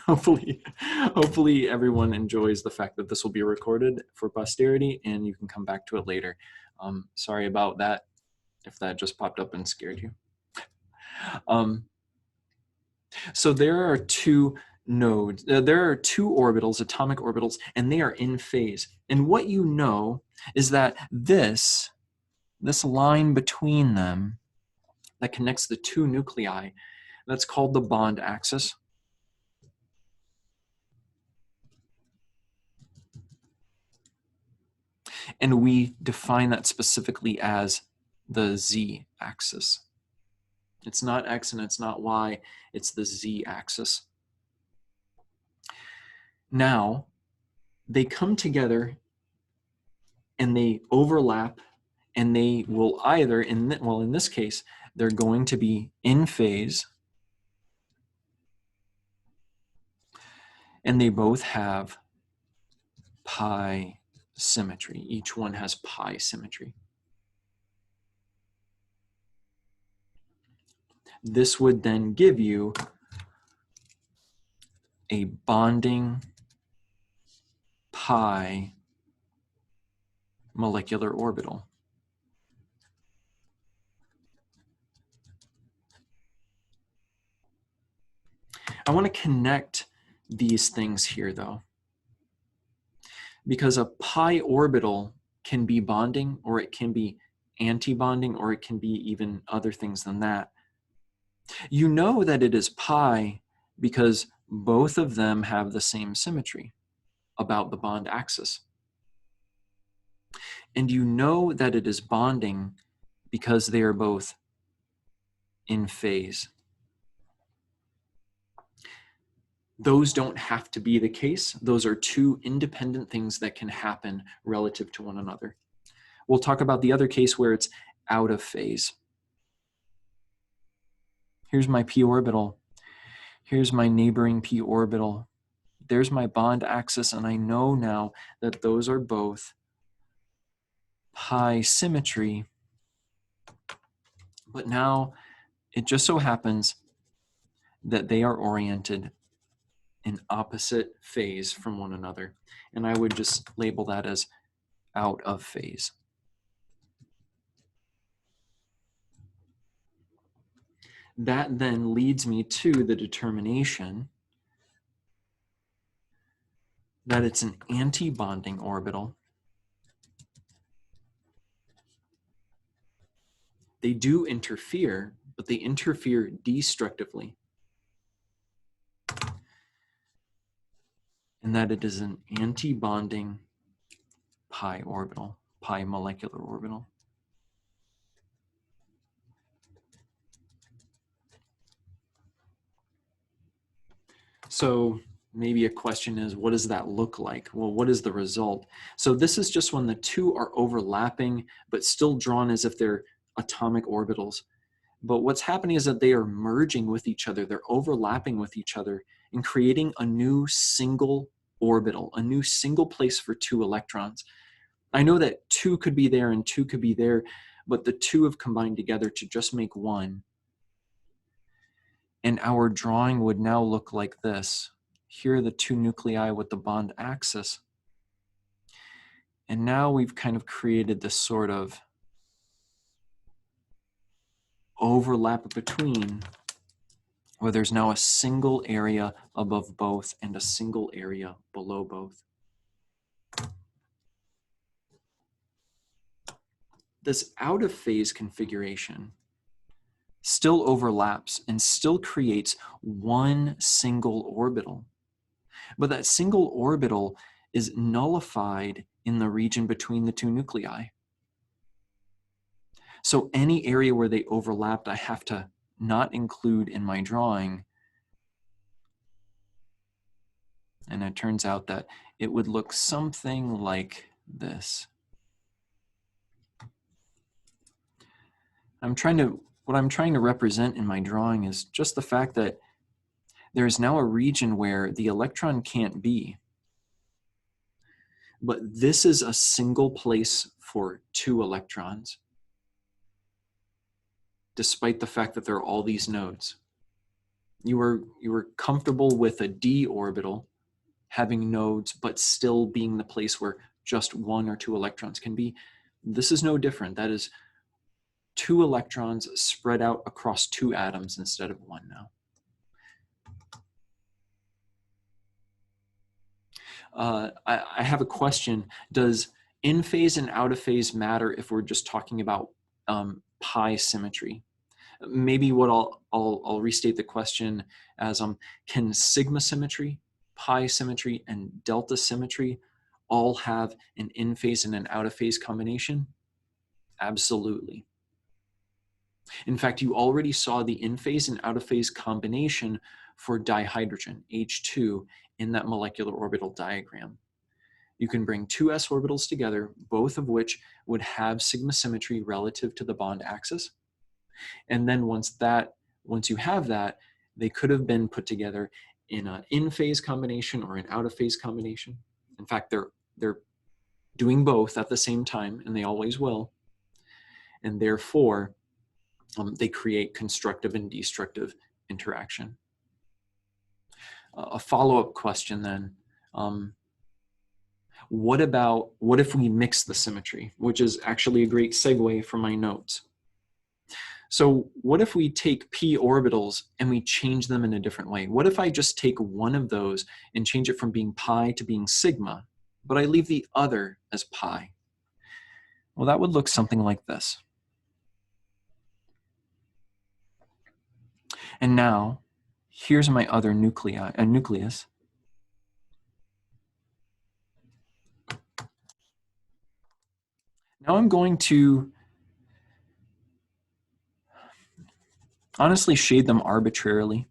hopefully everyone enjoys the fact that this will be recorded for posterity and you can come back to it later. Sorry about that, if that just popped up and scared you. So there are two nodes, there are two orbitals, atomic orbitals, and they are in phase. And what you know is that this line between them that connects the two nuclei, that's called the bond axis. And we define that specifically as the z-axis. It's not x and it's not y, it's the z-axis. Now, they come together and they overlap, and they will either, in this case, they're going to be in phase, and they both have pi symmetry. Each one has pi symmetry. This would then give you a bonding pi molecular orbital. I want to connect these things here, though, because a pi orbital can be bonding, or it can be anti-bonding, or it can be even other things than that. You know that it is pi because both of them have the same symmetry about the bond axis. And you know that it is bonding because they are both in phase. Those don't have to be the case. Those are two independent things that can happen relative to one another. We'll talk about the other case where it's out of phase. Here's my p orbital. Here's my neighboring p orbital. There's my bond axis, and I know now that those are both pi symmetry. But now it just so happens that they are oriented in opposite phase from one another. And I would just label that as out of phase. That then leads me to the determination that it's an anti-bonding orbital. They do interfere, but they interfere destructively. And that it is an anti-bonding pi orbital, pi molecular orbital. So maybe a question is, what does that look like? Well, what is the result? So this is just when the two are overlapping, but still drawn as if they're atomic orbitals. But what's happening is that they are merging with each other. They're overlapping with each other and creating a new single orbital, a new single place for two electrons. I know that two could be there and two could be there, but the two have combined together to just make one. And our drawing would now look like this. Here are the two nuclei with the bond axis. And now we've kind of created this sort of overlap between, where there's now a single area above both and a single area below both. This out of phase configuration still overlaps and still creates one single orbital. But that single orbital is nullified in the region between the two nuclei. So any area where they overlapped, I have to not include in my drawing. And it turns out that it would look something like this. What I'm trying to represent in my drawing is just the fact that there is now a region where the electron can't be. But this is a single place for two electrons, despite the fact that there are all these nodes. You were comfortable with a d orbital having nodes, but still being the place where just 1 or 2 electrons can be. This is no different. That is 2 electrons spread out across 2 atoms instead of 1 now. I have a question. Does in phase and out of phase matter if we're just talking about pi symmetry? Maybe what I'll restate the question as can sigma symmetry, pi symmetry, and delta symmetry all have an in phase and an out of phase combination? Absolutely. In fact, you already saw the in phase and out of phase combination for dihydrogen, H2, in that molecular orbital diagram. You can bring 2 s orbitals together, both of which would have sigma symmetry relative to the bond axis. And then once you have that, they could have been put together in an in-phase combination or an out-of-phase combination. In fact, they're doing both at the same time, and they always will. And therefore, they create constructive and destructive interaction. A follow-up question then, what if we mix the symmetry, which is actually a great segue from my notes. So what if we take p orbitals and we change them in a different way? What if I just take one of those and change it from being pi to being sigma, but I leave the other as pi? Well, that would look something like this. And now, here's my other nucleus. Now I'm going to honestly shade them arbitrarily.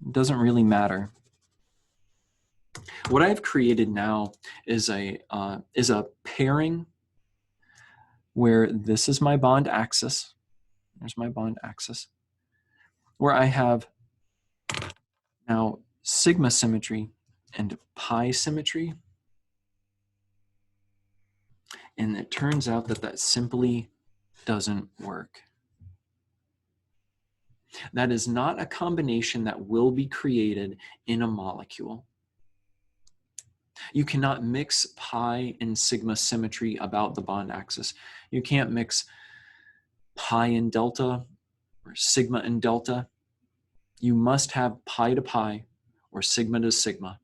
It doesn't really matter. What I've created now is a pairing where this is my bond axis. There's my bond axis, where I have now sigma symmetry and pi symmetry. And it turns out that simply doesn't work. That is not a combination that will be created in a molecule. You cannot mix pi and sigma symmetry about the bond axis. You can't mix pi and delta or sigma and delta. You must have pi to pi or sigma to sigma.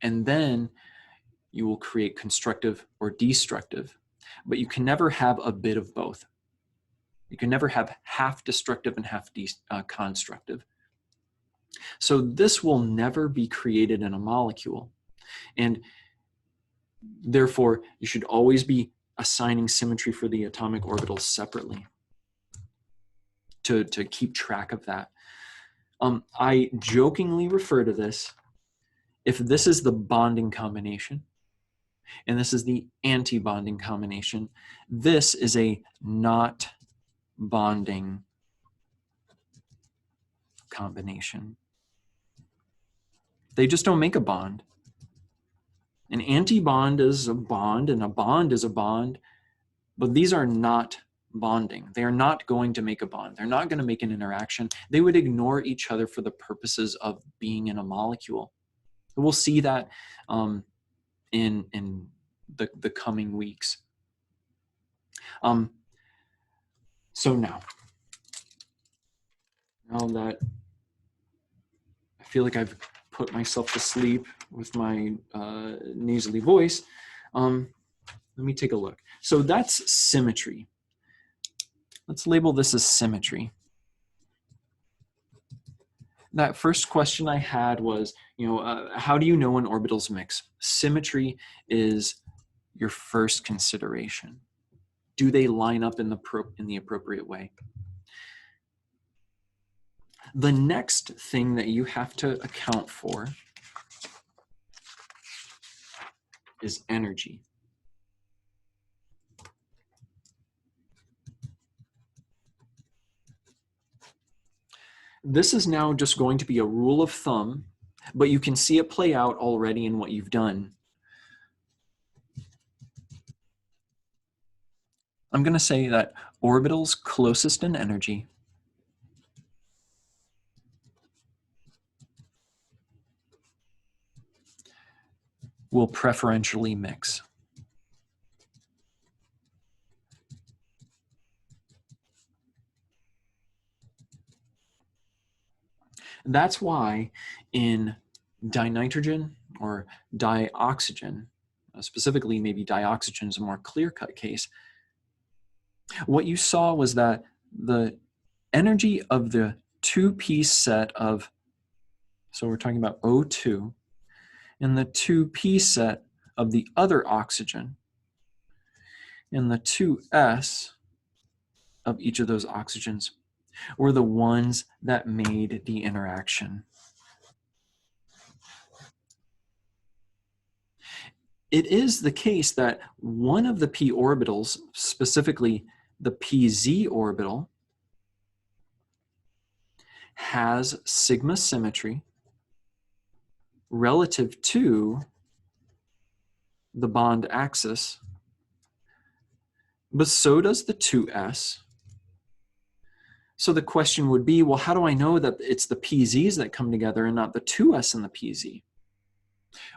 And then you will create constructive or destructive. But you can never have a bit of both. You can never have half destructive and half constructive. So this will never be created in a molecule. And therefore, you should always be assigning symmetry for the atomic orbitals separately to keep track of that. I jokingly refer to this, if this is the bonding combination, and this is the anti-bonding combination, this is a not bonding combination. They just don't make a bond. An anti-bond is a bond, and a bond is a bond, but these are not bonding. They are not going to make a bond. They're not going to make an interaction. They would ignore each other for the purposes of being in a molecule. We'll see that in the coming weeks. So now that I feel like I've put myself to sleep with my nasally voice, let me take a look. So that's symmetry. Let's label this as symmetry. That first question I had was, how do you know when orbitals mix? Symmetry is your first consideration. Do they line up in the appropriate way? The next thing that you have to account for is energy. This is now just going to be a rule of thumb, but you can see it play out already in what you've done. I'm going to say that orbitals closest in energy will preferentially mix. That's why in dinitrogen or dioxygen, specifically maybe dioxygen is a more clear-cut case, what you saw was that the energy of the two-piece set of, so we're talking about O2, and the two-piece set of the other oxygen, and the 2s of each of those oxygens were the ones that made the interaction. It is the case that one of the p orbitals, specifically the pz orbital, has sigma symmetry relative to the bond axis, but so does the 2s. So the question would be, well, how do I know that it's the pz's that come together and not the 2s and the pz?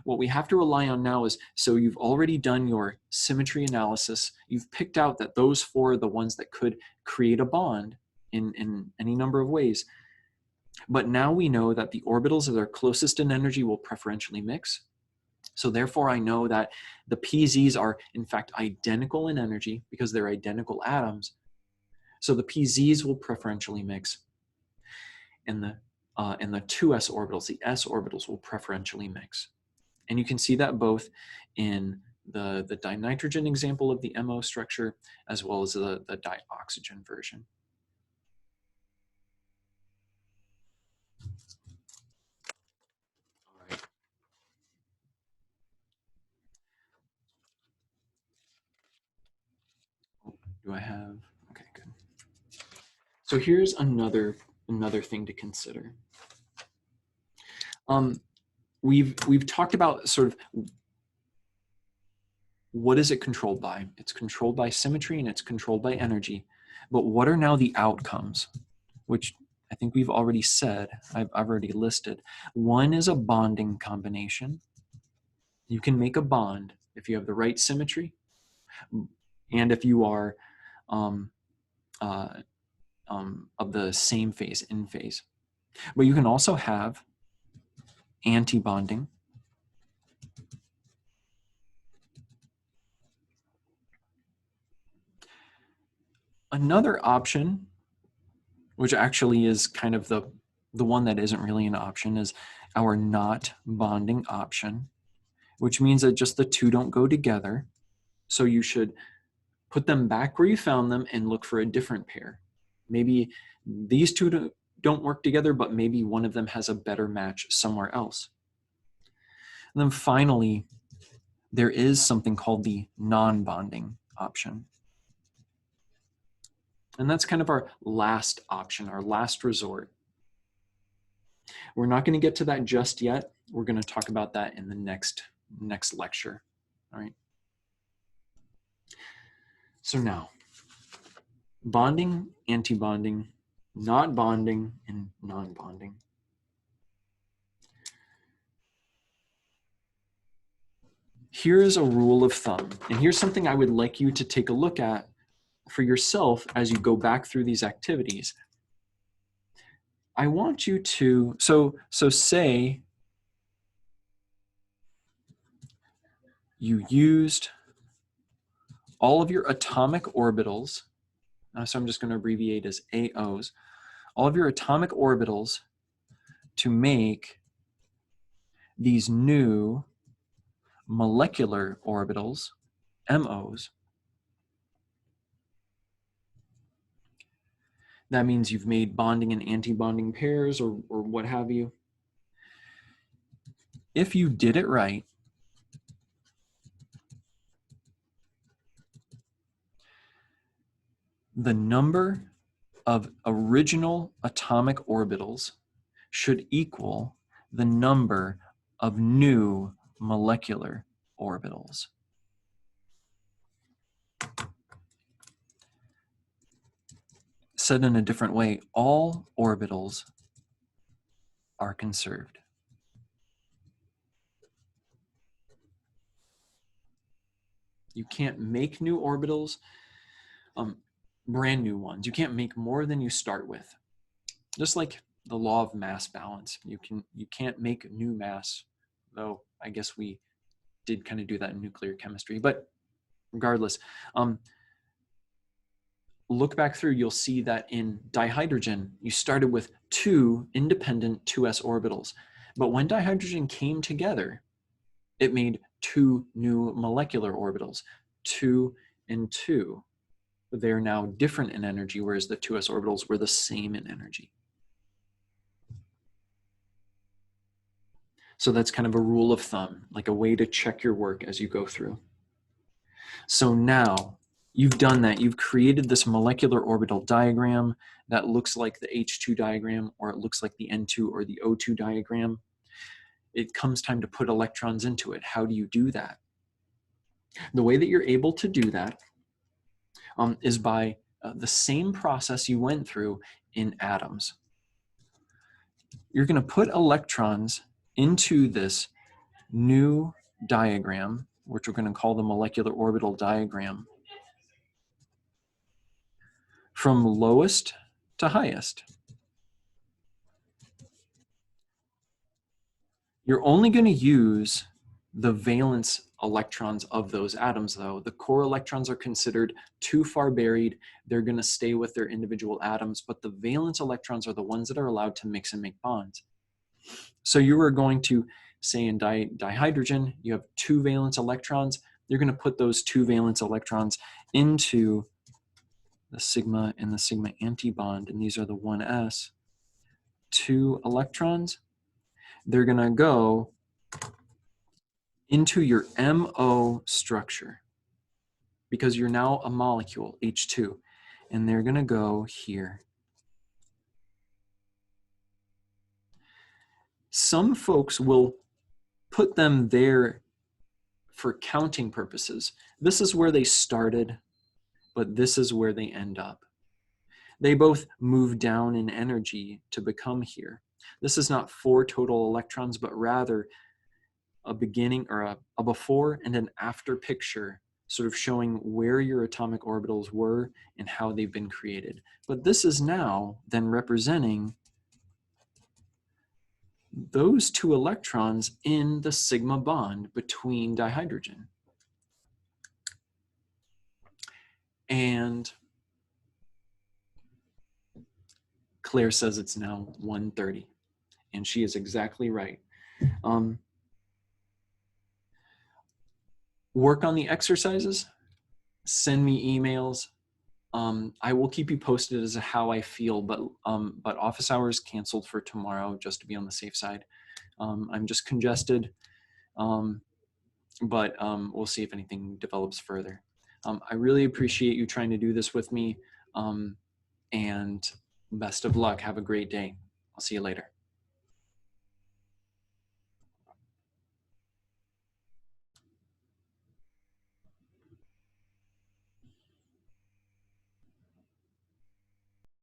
What we have to rely on now is, so you've already done your symmetry analysis. You've picked out that those four are the ones that could create a bond in any number of ways. But now we know that the orbitals that are closest in energy will preferentially mix. So therefore, I know that the pz's are in fact identical in energy because they're identical atoms. So the pz's will preferentially mix, and the 2s orbitals, the s orbitals, will preferentially mix. And you can see that both in the dinitrogen example of the MO structure as well as the dioxygen version. All right. Do I have, okay, good. So here's another thing to consider. We've talked about sort of what is it controlled by? It's controlled by symmetry and it's controlled by energy. But what are now the outcomes? Which I think we've already said, I've already listed. One is a bonding combination. You can make a bond if you have the right symmetry and if you are of the same phase, in phase. But you can also have anti-bonding. Another option, which actually is kind of the one that isn't really an option, is our not bonding option, which means that just the two don't go together. So you should put them back where you found them and look for a different pair. Maybe these two don't work together, but maybe one of them has a better match somewhere else. And then finally, there is something called the non-bonding option. And that's kind of our last option, our last resort. We're not going to get to that just yet. We're going to talk about that in the next lecture. All right. So now, bonding, anti-bonding, not bonding, and non-bonding. Here's a rule of thumb, and here's something I would like you to take a look at for yourself as you go back through these activities. I want you to, so say you used all of your atomic orbitals, so I'm just going to abbreviate as AOs, all of your atomic orbitals to make these new molecular orbitals, MOs. That means you've made bonding and anti-bonding pairs or what have you. If you did it right, the number of original atomic orbitals should equal the number of new molecular orbitals. Said in a different way, all orbitals are conserved. You can't make new orbitals, brand new ones. You can't make more than you start with. Just like the law of mass balance. You can't make new mass, though I guess we did kind of do that in nuclear chemistry. But regardless, look back through, you'll see that in dihydrogen, you started with 2 independent 2s orbitals. But when dihydrogen came together, it made 2 new molecular orbitals, 2 and 2. They're now different in energy, whereas the 2s orbitals were the same in energy. So that's kind of a rule of thumb, like a way to check your work as you go through. So now you've done that. You've created this molecular orbital diagram that looks like the H2 diagram, or it looks like the N2 or the O2 diagram. It comes time to put electrons into it. How do you do that? The way that you're able to do that is by the same process you went through in atoms. You're going to put electrons into this new diagram, which we're going to call the molecular orbital diagram, from lowest to highest. You're only going to use the valence electrons of those atoms, though. The core electrons are considered too far buried. They're going to stay with their individual atoms, but the valence electrons are the ones that are allowed to mix and make bonds. So you are going to say in dihydrogen, you have 2 valence electrons. You're going to put those 2 valence electrons into the sigma and the sigma antibond, and these are the 1s. 2 electrons. They're going to go into your MO structure because you're now a molecule, H2, and they're going to go here. Some folks will put them there for counting purposes. This is where they started, but this is where they end up. They both move down in energy to become here. This is not 4 total electrons, but rather a beginning or a before and an after picture, sort of showing where your atomic orbitals were and how they've been created. But this is now then representing those 2 electrons in the sigma bond between dihydrogen. And Claire says it's now 1:30, and she is exactly right. Work on the exercises, send me emails. I will keep you posted as to how I feel, but office hours canceled for tomorrow just to be on the safe side. I'm just congested, but we'll see if anything develops further. I really appreciate you trying to do this with me, and best of luck. Have a great day. I'll see you later.